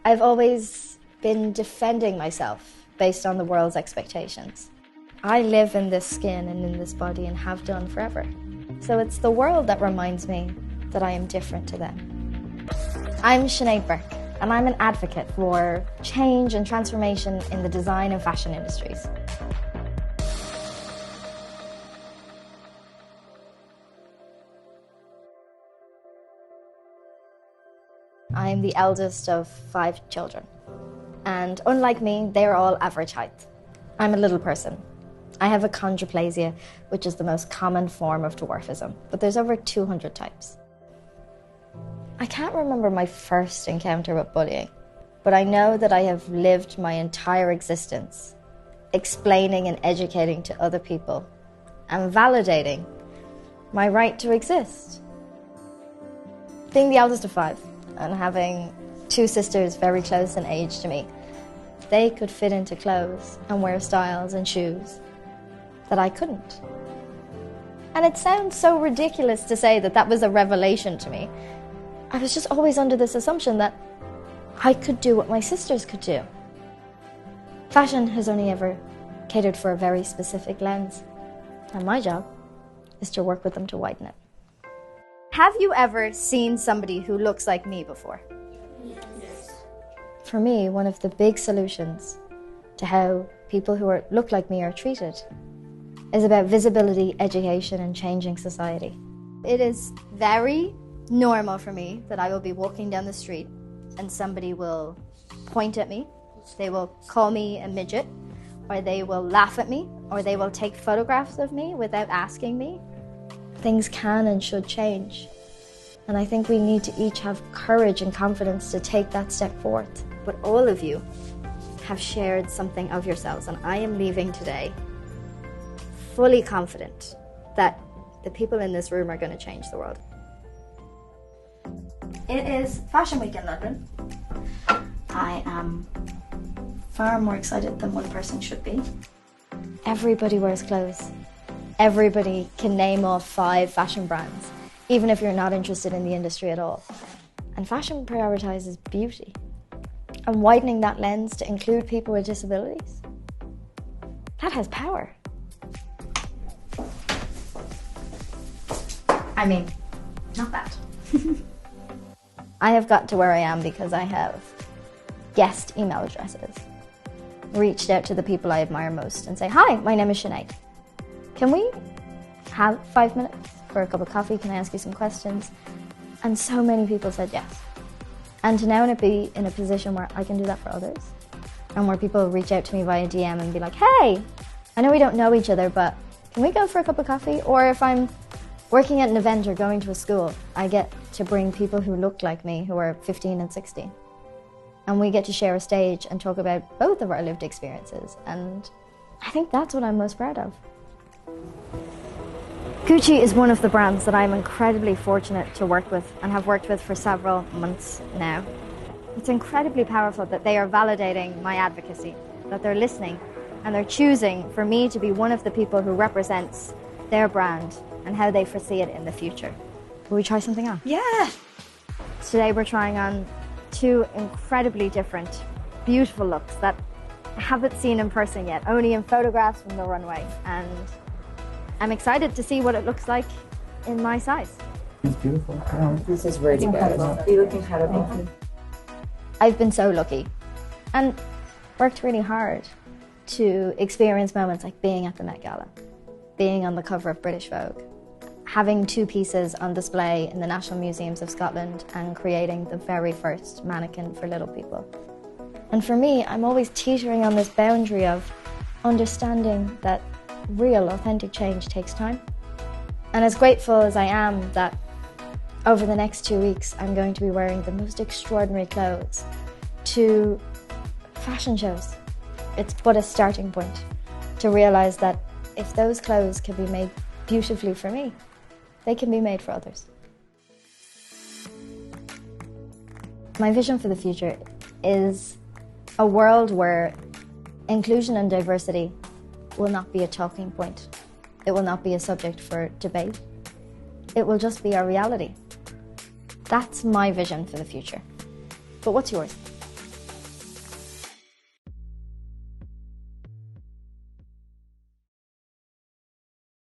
I've always been defending myself based on the world's expectations. I live in this skin and in this body and have done forever. So it's the world that reminds me that I am different to them. I'm Sinéad Burke, and I'm an advocate for change and transformation in the design and fashion industries. I'm the eldest of 5 children, and unlike me, they're all average height. I'm a little person. I have achondroplasia, which is the most common form of dwarfism, but there's over 200 types. I can't remember my first encounter with bullying, but I know that I have lived my entire existence explaining and educating to other people and validating my right to exist. Being the eldest of 5 and having 2 sisters very close in age to me, they could fit into clothes and wear styles and shoes that I couldn't. And it sounds so ridiculous to say that that was a revelation to me. I was just always under this assumption that I could do what my sisters could do. Fashion has only ever catered for a very specific lens, and my job is to work with them to widen it. Have you ever seen somebody who looks like me before? Yes. For me, one of the big solutions to how people who look like me are treated is about visibility, education, and changing society. It is very normal for me that I will be walking down the street and somebody will point at me, they will call me a midget, or they will laugh at me, or they will take photographs of me without asking me. Things can and should change. And I think we need to each have courage and confidence to take that step forward. But all of you have shared something of yourselves, and I am leaving today fully confident that the people in this room are going to change the world. It is Fashion Week in London. I am far more excited than one person should be. Everybody wears clothes. Everybody can name off 5 fashion brands, even if you're not interested in the industry at all. And fashion prioritizes beauty. And widening that lens to include people with disabilities, that has power. I mean, not bad. I have got to where I am because I have guessed email addresses, reached out to the people I admire most and say, hi, my name is Sinead. Can we have 5 minutes for a cup of coffee? Can I ask you some questions? And so many people said yes. And to now be in a position where I can do that for others, and where people reach out to me via DM and be like, hey, I know we don't know each other, but can we go for a cup of coffee? Or if I'm working at an event or going to a school, I get to bring people who look like me, who are 15 and 16. And we get to share a stage and talk about both of our lived experiences. And I think that's what I'm most proud of. Gucci is one of the brands that I'm incredibly fortunate to work with and have worked with for several months now. It's incredibly powerful that they are validating my advocacy, that they're listening, and they're choosing for me to be one of the people who represents their brand and how they foresee it in the future. Will we try something on? Yeah! Today we're trying on 2 incredibly different, beautiful looks that I haven't seen in person yet, only in photographs from the runway. And I'm excited to see what it looks like in my size. It's beautiful. This is really good. You look incredible. I've been so lucky and worked really hard to experience moments like being at the Met Gala, being on the cover of British Vogue, having 2 pieces on display in the National Museums of Scotland, and creating the very first mannequin for little people. And for me, I'm always teetering on this boundary of understanding that real, authentic change takes time. And as grateful as I am that over the next 2 weeks, I'm going to be wearing the most extraordinary clothes to fashion shows, it's but a starting point to realize that if those clothes can be made beautifully for me, they can be made for others. My vision for the future is a world where inclusion and diversity will not be a talking point. It will not be a subject for debate. It will just be our reality. That's my vision for the future. But what's yours?